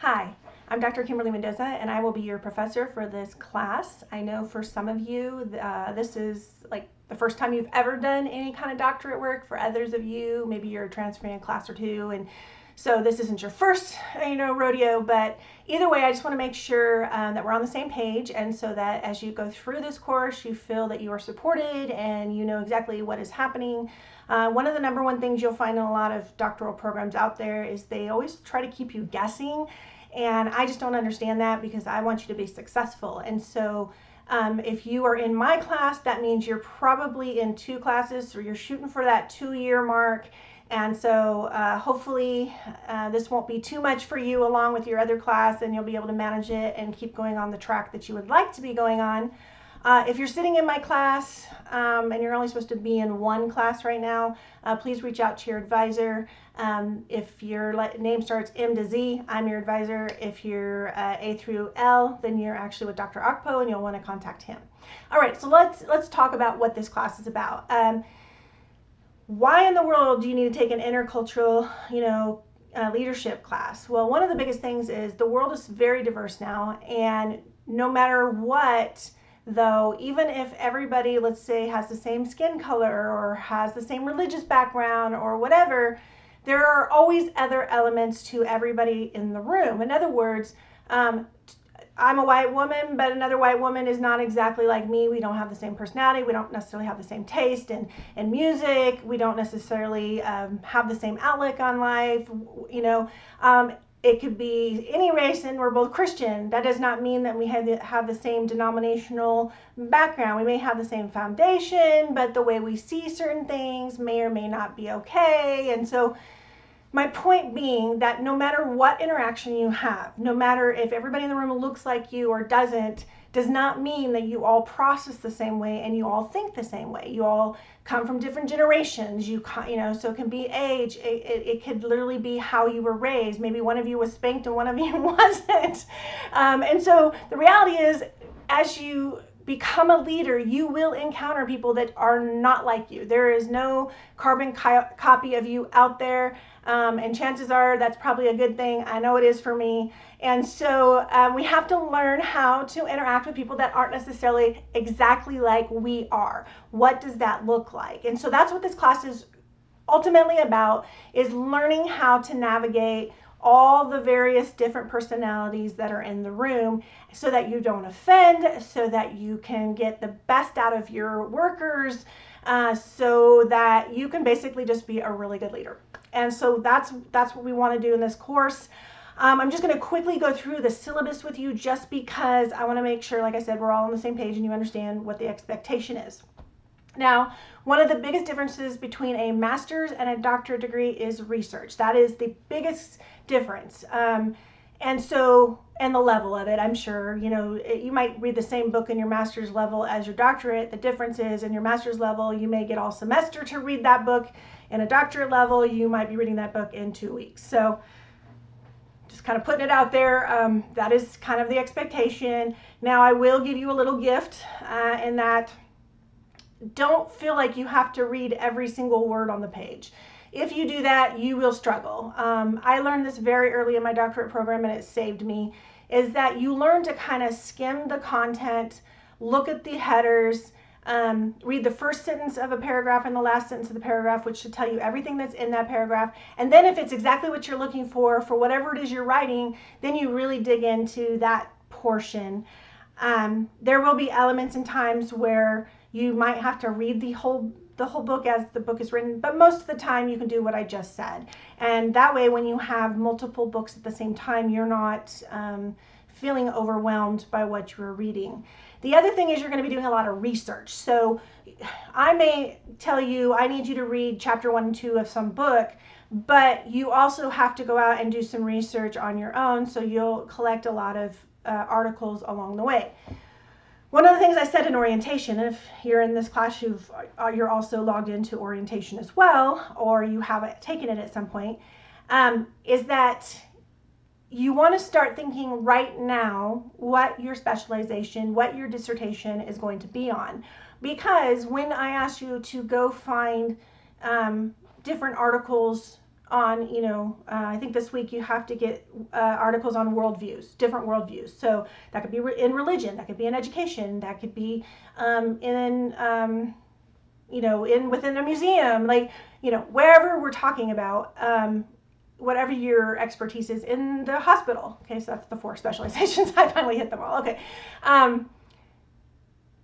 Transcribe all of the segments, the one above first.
Hi, I'm Dr. Kimberly Mendoza, and I will be your professor for this class. I know for some of you, this is like the first time you've ever done any kind of doctorate work. For others of you, maybe you're transferring a class or two, and so this isn't your first, rodeo. But either way, I just want to make sure that we're on the same page, and so that as you go through this course, you feel that you are supported and you know exactly what is happening. One of the number one things you'll find in a lot of doctoral programs out there is they always try to keep you guessing. And I just don't understand that because I want you to be successful. And so if you are in my class, that means you're probably in 2 classes, or you're shooting for that 2-year mark. And so hopefully this won't be too much for you along with your other class, and you'll be able to manage it and keep going on the track that you would like to be going on. If you're sitting in my class and you're only supposed to be in 1 class right now, please reach out to your advisor. If your name starts M to Z, I'm your advisor. If you're A through L, then you're actually with Dr. Akpo, and you'll want to contact him. All right, so let's talk about what this class is about. Why in the world do you need to take an intercultural, leadership class? Well, one of the biggest things is the world is very diverse now, and no matter what, though, even if everybody, let's say, has the same skin color or has the same religious background or whatever, there are always other elements to everybody in the room. In other words, I'm a white woman, but another white woman is not exactly like me. We don't have the same personality. We don't necessarily have the same taste in music. We don't necessarily have the same outlook on life. It could be any race, and we're both Christian. That does not mean that we have the same denominational background. We may have the same foundation, but the way we see certain things may or may not be okay. And so my point being that no matter what interaction you have, no matter if everybody in the room looks like you or doesn't, does not mean that you all process the same way and you all think the same way. You all come from different generations. So it can be age. It could literally be how you were raised. Maybe one of you was spanked and one of you wasn't. And so the reality is, as you become a leader, you will encounter people that are not like you. There is no carbon copy of you out there. And chances are that's probably a good thing. I know it is for me. And so we have to learn how to interact with people that aren't necessarily exactly like we are. What does that look like? And so that's what this class is ultimately about, is learning how to navigate all the various different personalities that are in the room so that you don't offend, so that you can get the best out of your workers, so that you can basically just be a really good leader. And so that's what we want to do in this course. I'm just going to quickly go through the syllabus with you just because I want to make sure, like I said, we're all on the same page and you understand what the expectation is. Now, one of the biggest differences between a master's and a doctorate degree is research. That is the biggest difference. And the level of it, I'm sure, you might read the same book in your master's level as your doctorate. The difference is in your master's level, you may get all semester to read that book. In a doctorate level, you might be reading that book in 2 weeks. So just kind of putting it out there, that is kind of the expectation. Now, I will give you a little gift in that don't feel like you have to read every single word on the page. If you do that, you will struggle. I learned this very early in my doctorate program, and it saved me, is that you learn to kind of skim the content, look at the headers, read the first sentence of a paragraph and the last sentence of the paragraph, which should tell you everything that's in that paragraph. And then if it's exactly what you're looking for whatever it is you're writing, then you really dig into that portion. There will be elements and times where you might have to read the whole book as the book is written, but most of the time you can do what I just said. And that way, when you have multiple books at the same time, you're not feeling overwhelmed by what you're reading. The other thing is you're going to be doing a lot of research. So I may tell you, I need you to read chapter 1 and 2 of some book, but you also have to go out and do some research on your own. So you'll collect a lot of articles along the way. One of the things I said in orientation, and if you're in this class, you're also logged into orientation as well, or you have taken it at some point, is that you want to start thinking right now what your specialization, what your dissertation is going to be on. Because when I ask you to go find different articles on, I think this week you have to get articles on worldviews, different worldviews. So that could be in religion, that could be in education, that could be within a museum, wherever we're talking about, whatever your expertise is, in the hospital. Okay, so that's the 4 specializations. I finally hit them all. Okay.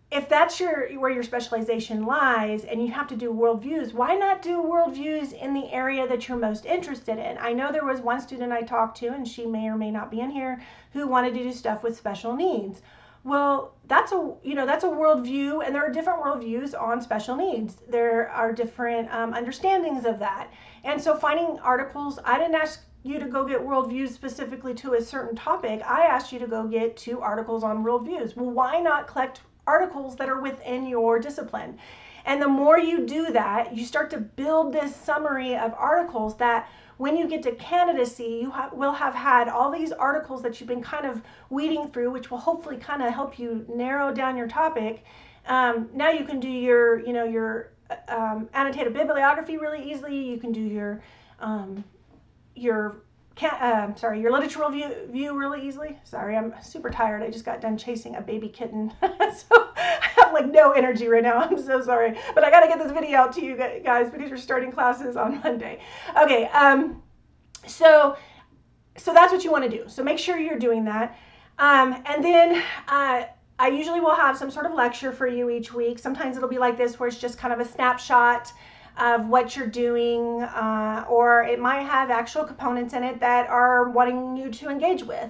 If that's where your specialization lies and you have to do worldviews, why not do worldviews in the area that you're most interested in? I know there was one student I talked to, and she may or may not be in here, who wanted to do stuff with special needs. Well, that's a worldview, and there are different worldviews on special needs. There are different understandings of that. And so finding articles, I didn't ask you to go get worldviews specifically to a certain topic. I asked you to go get 2 articles on worldviews. Well, why not collect articles that are within your discipline? And the more you do that, you start to build this summary of articles that when you get to candidacy, you will have had all these articles that you've been kind of weeding through, which will hopefully kind of help you narrow down your topic. Now you can do your annotated bibliography really easily. You can do your literature review really easily. Sorry, I'm super tired. I just got done chasing a baby kitten. So I have like no energy right now. I'm so sorry. But I got to get this video out to you guys because we're starting classes on Monday. Okay, so that's what you want to do. So make sure you're doing that. And then I usually will have some sort of lecture for you each week. Sometimes it'll be like this, where it's just kind of a snapshot of what you're doing, or it might have actual components in it that are wanting you to engage with.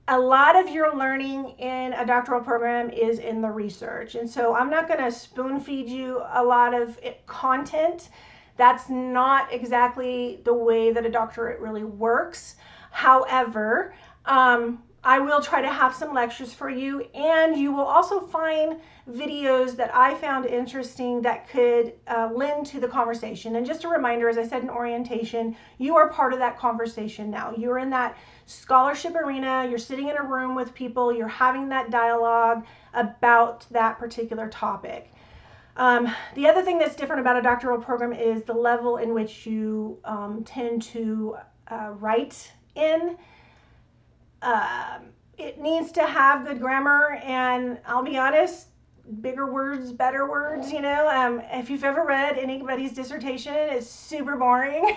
A lot of your learning in a doctoral program is in the research, and so I'm not going to spoon feed you a lot of content. That's not exactly the way that a doctorate really works. However, I will try to have some lectures for you, and you will also find videos that I found interesting that could lend to the conversation. And just a reminder, as I said in orientation, you are part of that conversation now. You're in that scholarship arena, you're sitting in a room with people, you're having that dialogue about that particular topic. The other thing that's different about a doctoral program is the level in which you tend to write in. It needs to have good grammar, and I'll be honest, bigger words, better words, if you've ever read anybody's dissertation, it's super boring.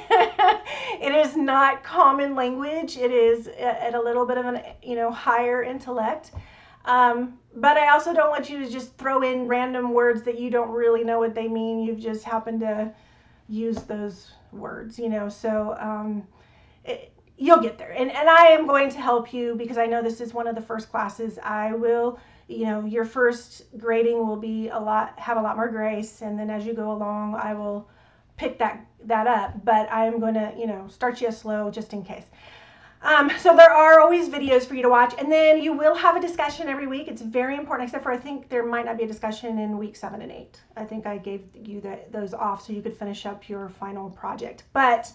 It is not common language. It is at a little bit of an, higher intellect. But I also don't want you to just throw in random words that you don't really know what they mean. You've just happened to use those words, so you'll get there. And I am going to help you because I know this is one of the first classes. I will, your first grading will be have a lot more grace. And then as you go along, I will pick that up. But I'm going to, start you slow just in case. So there are always videos for you to watch. And then you will have a discussion every week. It's very important, except for I think there might not be a discussion in week 7 and 8. I think I gave you those off so you could finish up your final project. But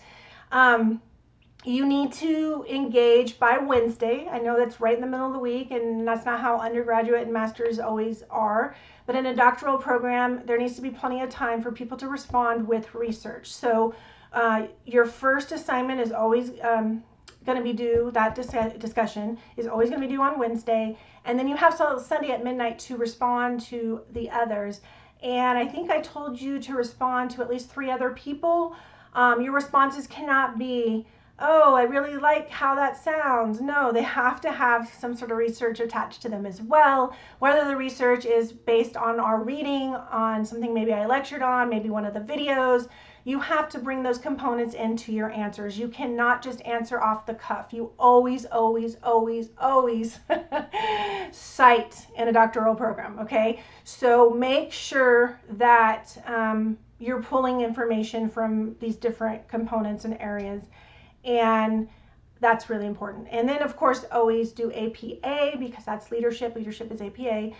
you need to engage by Wednesday. I know that's right in the middle of the week, and that's not how undergraduate and masters always are. But in a doctoral program, there needs to be plenty of time for people to respond with research. So your first assignment is always going to be due, that discussion is always going to be due on Wednesday. And then you have Sunday at midnight to respond to the others. And I think I told you to respond to at least 3 other people. Your responses cannot be, oh, I really like how that sounds. No, they have to have some sort of research attached to them as well. Whether the research is based on our reading, on something maybe I lectured on, maybe one of the videos, you have to bring those components into your answers. You cannot just answer off the cuff. You always, always, always, always cite in a doctoral program, okay? So make sure that you're pulling information from these different components and areas. And that's really important. And then, of course, always do APA because that's leadership. Leadership is APA.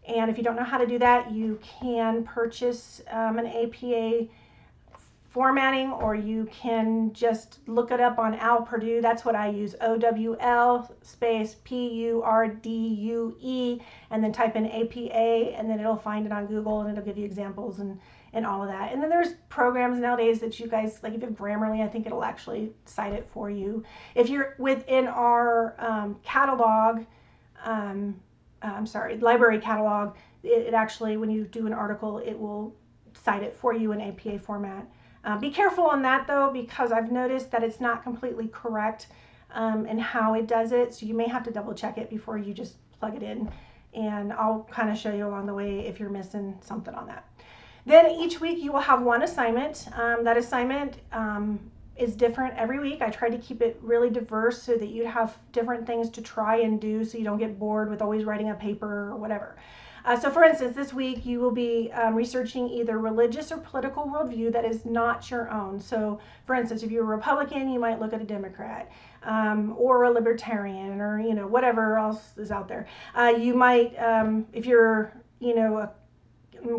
And if you don't know how to do that, you can purchase an APA formatting, or you can just look it up on Al Purdue. That's what I use, OWL space PURDUE, and then type in APA, and then it'll find it on Google, and it'll give you examples and all of that. And then there's programs nowadays that you guys, like if you have Grammarly, I think it'll actually cite it for you. If you're within our catalog, library catalog, it actually, when you do an article, it will cite it for you in APA format. Be careful on that though, because I've noticed that it's not completely correct in how it does it. So you may have to double check it before you just plug it in. And I'll kind of show you along the way if you're missing something on that. Then each week you will have one assignment. That assignment is different every week. I try to keep it really diverse so that you have different things to try and do so you don't get bored with always writing a paper or whatever. So for instance, this week you will be researching either religious or political worldview that is not your own. So for instance, if you're a Republican, you might look at a Democrat, or a Libertarian, or whatever else is out there. You might, if you're a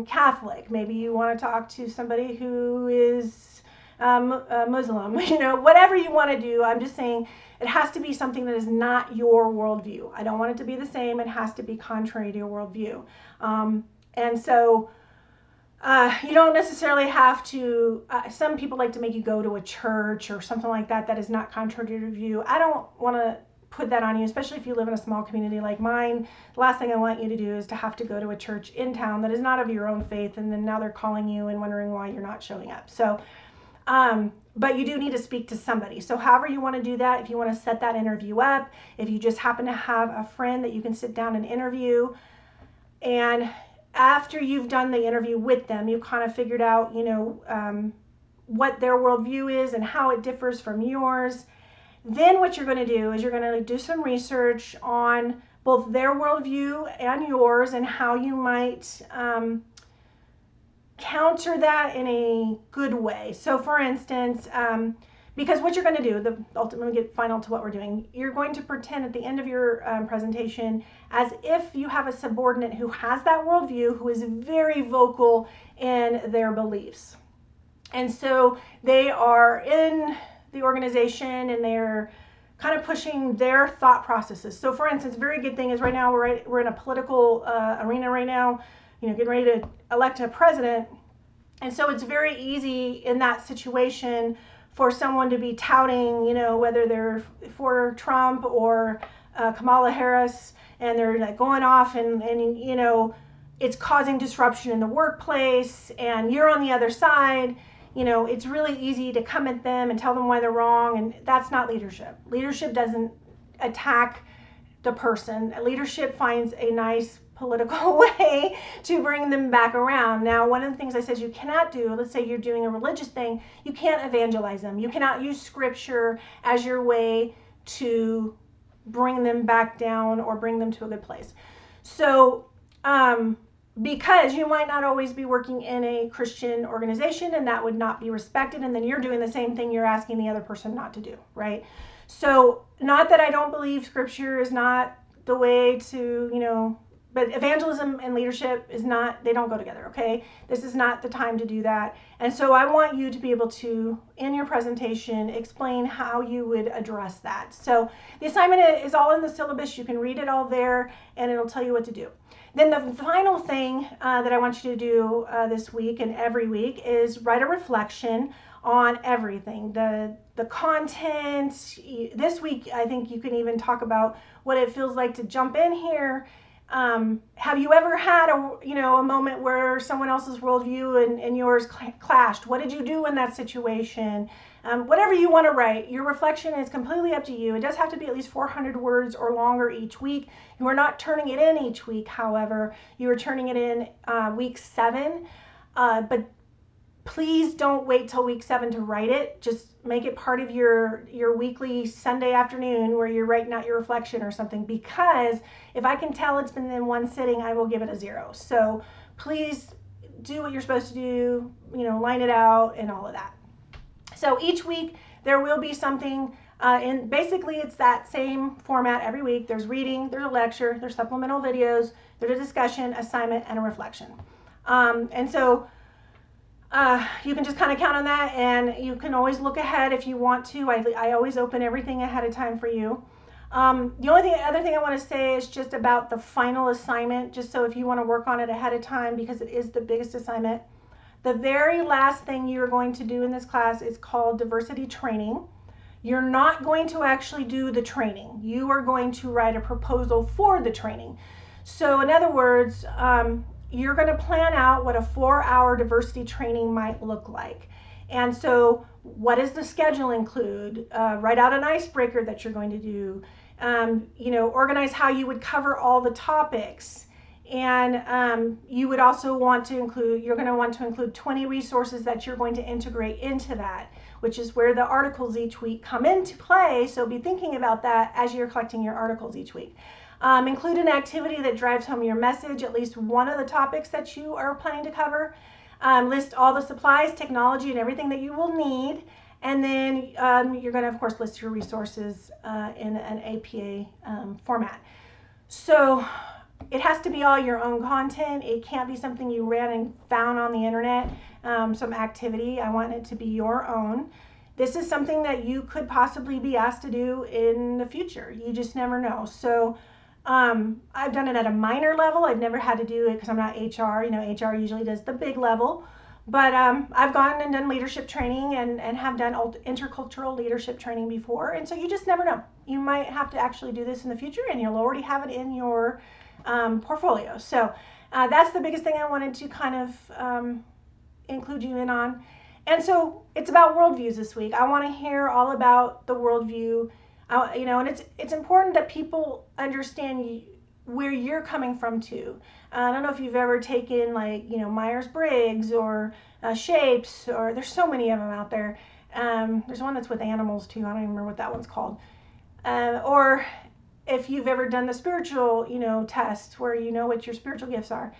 Catholic, maybe you want to talk to somebody who is Muslim, whatever you want to do. I'm just saying it has to be something that is not your worldview. I don't want it to be the same. It has to be contrary to your worldview. And so you don't necessarily have to, some people like to make you go to a church or something like that that is not contrary to your view. I don't want to put that on you, especially if you live in a small community like mine. The last thing I want you to do is to have to go to a church in town that is not of your own faith, and then now they're calling you and wondering why you're not showing up. So but you do need to speak to somebody. So however you want to do that, if you want to set that interview up, if you just happen to have a friend that you can sit down and interview, and after you've done the interview with them, you've kind of figured out, what their worldview is and how it differs from yours. Then what you're going to do is you're going to do some research on both their worldview and yours, and how you might counter that in a good way. So for instance, because what you're going to do, ultimately get final to what we're doing, you're going to pretend at the end of your presentation as if you have a subordinate who has that worldview, who is very vocal in their beliefs. And so they are in the organization and they're kind of pushing their thought processes. So for instance, a very good thing is right now we're in a political arena right now, getting ready to elect a president. And so it's very easy in that situation for someone to be touting, whether they're for Trump or Kamala Harris, and they're like going off and it's causing disruption in the workplace, and you're on the other side. It's really easy to come at them and tell them why they're wrong, and that's not leadership. Leadership doesn't attack the person. Leadership finds a nice political way to bring them back around. Now, one of the things I said you cannot do, let's say you're doing a religious thing, you can't evangelize them. You cannot use scripture as your way to bring them back down or bring them to a good place. So, because you might not always be working in a Christian organization, and that would not be respected, and then you're doing the same thing you're asking the other person not to do, right? So, not that I don't believe scripture is not the way to, but evangelism and leadership is not, they don't go together, okay? This is not the time to do that. And so I want you to be able to, in your presentation, explain how you would address that. So the assignment is all in the syllabus. You can read it all there, and it'll tell you what to do. Then the final thing that I want you to do this week and every week is write a reflection on everything. The content. This week, I think you can even talk about what it feels like to jump in here. Have you ever had a moment where someone else's worldview and yours clashed? What did you do in that situation? Whatever you want to write, your reflection is completely up to you. It does have to be at least 400 words or longer each week. You are not turning it in each week, however. You are turning it in week 7. But please don't wait till week 7 to write it. Just make it part of your weekly Sunday afternoon where you're writing out your reflection or something, because if I can tell it's been in one sitting, I will give it a 0. So please do what you're supposed to do, line it out and all of that. So each week there will be something, and basically it's that same format every week. There's reading, there's a lecture, there's supplemental videos, there's a discussion, assignment, and a reflection. And so you can just kind of count on that, and you can always look ahead if you want to. I always open everything ahead of time for you. The other thing I want to say is just about the final assignment, just so if you want to work on it ahead of time, because it is the biggest assignment. The very last thing you're going to do in this class is called diversity training. You're not going to actually do the training. You are going to write a proposal for the training. So in other words, you're going to plan out what a 4-hour diversity training might look like. And so what does the schedule include? Write out an icebreaker that you're going to do. Organize how you would cover all the topics. And you would also want to include, you're going to want to include 20 resources that you're going to integrate into that, which is where the articles each week come into play. So be thinking about that as you're collecting your articles each week. Include an activity that drives home your message, at least one of the topics that you are planning to cover. List all the supplies, technology, and everything that you will need. And then you're going to, of course, list your resources in an APA format. So it has to be all your own content. It can't be something you read and found on the internet, some activity. I want it to be your own. This is something that you could possibly be asked to do in the future. You just never know. So I've done it at a minor level. I've never had to do it because I'm not HR. HR usually does the big level. But I've gone and done leadership training and have done intercultural leadership training before. And so you just never know. You might have to actually do this in the future, and you'll already have it in your portfolio. So that's the biggest thing I wanted to kind of include you in on. And so it's about worldviews this week. I want to hear all about the worldview. And it's important that people understand where you're coming from too. I don't know if you've ever taken Myers-Briggs or Shapes, or there's so many of them out there. There's one that's with animals too. I don't even remember what that one's called. Or if you've ever done the spiritual, test where you know what your spiritual gifts are.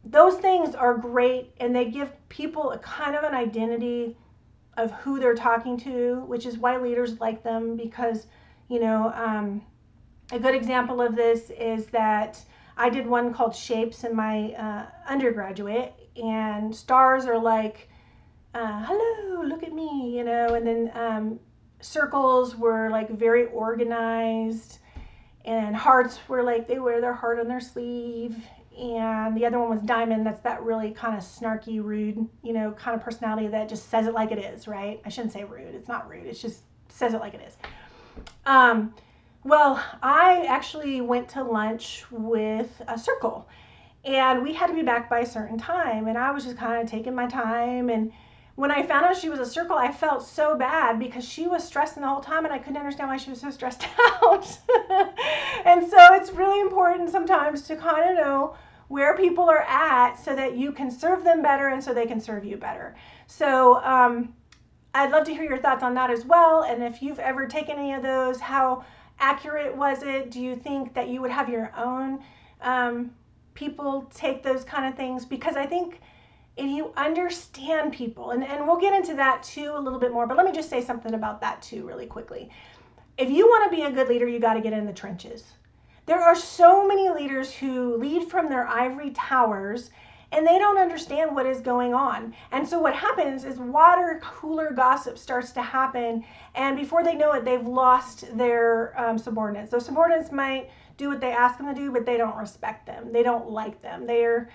Those things are great, and they give people a kind of an identity of who they're talking to, which is why leaders like them, because, a good example of this is that I did one called Shapes in my undergraduate, and stars are like, hello, look at me, and then circles were like very organized, and hearts were like they wear their heart on their sleeve, and the other one was diamond. That's that really kind of snarky, rude, kind of personality that just says it like it is, right? I shouldn't say rude. It's not rude. It just says it like it is. Well, I actually went to lunch with a circle, and we had to be back by a certain time, and I was just kind of taking my time. And when I found out she was a circle, I felt so bad because she was stressing the whole time, and I couldn't understand why she was so stressed out. And so it's really important sometimes to kind of know where people are at so that you can serve them better and so they can serve you better. So I'd love to hear your thoughts on that as well. And if you've ever taken any of those, how accurate was it? Do you think that you would have your own people take those kind of things? Because I think if you understand people, and we'll get into that too a little bit more, but let me just say something about that too really quickly. If you want to be a good leader, you got to get in the trenches. There are so many leaders who lead from their ivory towers, and they don't understand what is going on. And so what happens is water cooler gossip starts to happen, and before they know it, they've lost their subordinates. Those subordinates might do what they ask them to do, but they don't respect them. They don't like them. They're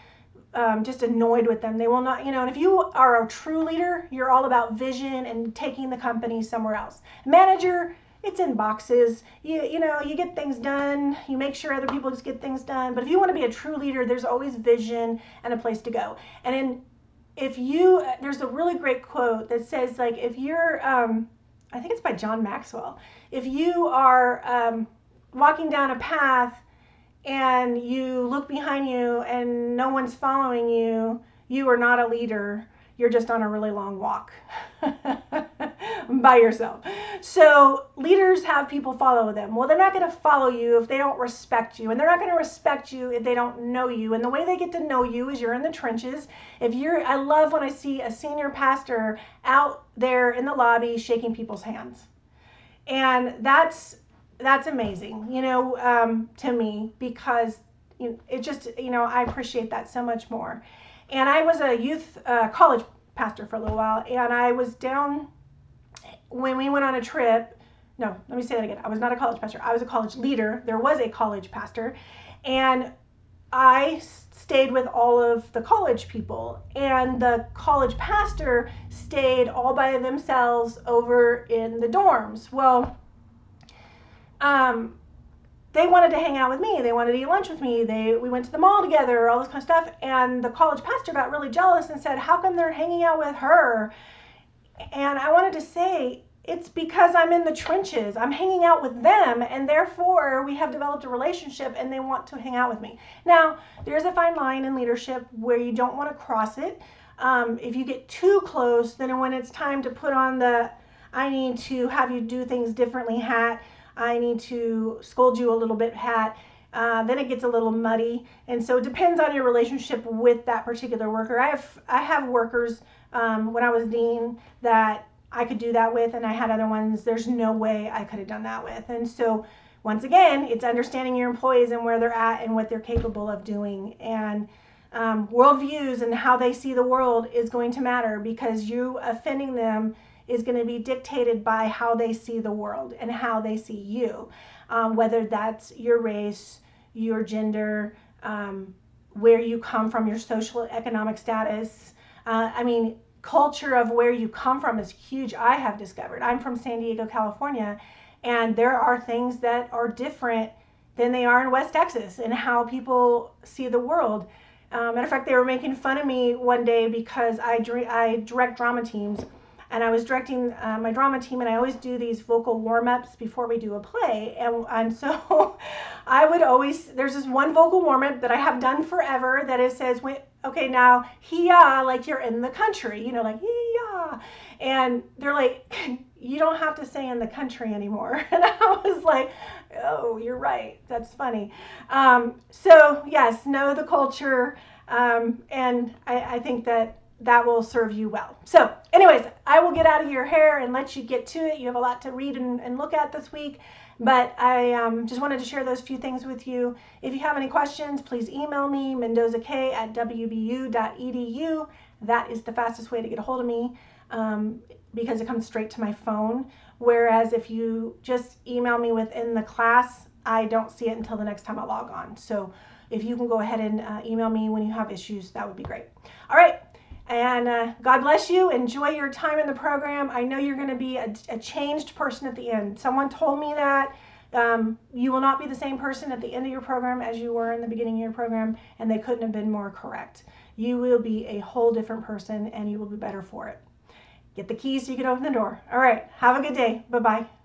just annoyed with them. They will not, and if you are a true leader, you're all about vision and taking the company somewhere else. Manager, it's in boxes. You get things done. You make sure other people just get things done. But if you want to be a true leader, there's always vision and a place to go. And there's a really great quote that says, like, if you're, I think it's by John Maxwell. If you are walking down a path and you look behind you and no one's following you, you are not a leader. You're just on a really long walk by yourself. So leaders have people follow them. Well, they're not going to follow you if they don't respect you, and they're not going to respect you if they don't know you. And the way they get to know you is you're in the trenches. I love when I see a senior pastor out there in the lobby shaking people's hands. And that's amazing, to me, because it just, I appreciate that so much more. And I was a youth college pastor for a little while, and I was down when we went on a trip. No, let me say that again. I was not a college pastor. I was a college leader. There was a college pastor, and I stayed with all of the college people, and the college pastor stayed all by themselves over in the dorms. Well, they wanted to hang out with me. They wanted to eat lunch with me. We went to the mall together, all this kind of stuff. And the college pastor got really jealous and said, how come they're hanging out with her? And I wanted to say, it's because I'm in the trenches. I'm hanging out with them, and therefore we have developed a relationship and they want to hang out with me. Now, there's a fine line in leadership where you don't want to cross it. If you get too close, then when it's time to put on the I need to have you do things differently hat, I need to scold you a little bit hat, then it gets a little muddy. And so it depends on your relationship with that particular worker. I have workers when I was dean that I could do that with, and I had other ones there's no way I could have done that with. And so once again, it's understanding your employees and where they're at and what they're capable of doing. And worldviews and how they see the world is going to matter, because you offending them is going to be dictated by how they see the world and how they see you, whether that's your race, your gender, where you come from, your social economic status. I mean, culture of where you come from is huge. I have discovered. I'm from San Diego, California, and there are things that are different than they are in West Texas and how people see the world. Matter of fact, they were making fun of me one day because I direct drama teams, and I was directing my drama team, and I always do these vocal warm-ups before we do a play. And so I would always, there's this one vocal warm-up that I have done forever that it says, okay, now, hee-yah, like you're in the country, you know, like hee-yah. And they're like, you don't have to say in the country anymore. And I was like, oh, you're right. That's funny. So yes, know the culture. And I think that will serve you well. So anyways, I will get out of your hair and let you get to it. You have a lot to read and look at this week. But I just wanted to share those few things with you. If you have any questions, please email me, mendozak@wbu.edu. That is the fastest way to get a hold of me because it comes straight to my phone. Whereas if you just email me within the class, I don't see it until the next time I log on. So if you can go ahead and email me when you have issues, that would be great. All right. And God bless you. Enjoy your time in the program. I know you're going to be a changed person at the end. Someone told me that you will not be the same person at the end of your program as you were in the beginning of your program, and they couldn't have been more correct. You will be a whole different person, and you will be better for it. Get the keys so you can open the door. All right. Have a good day. Bye-bye.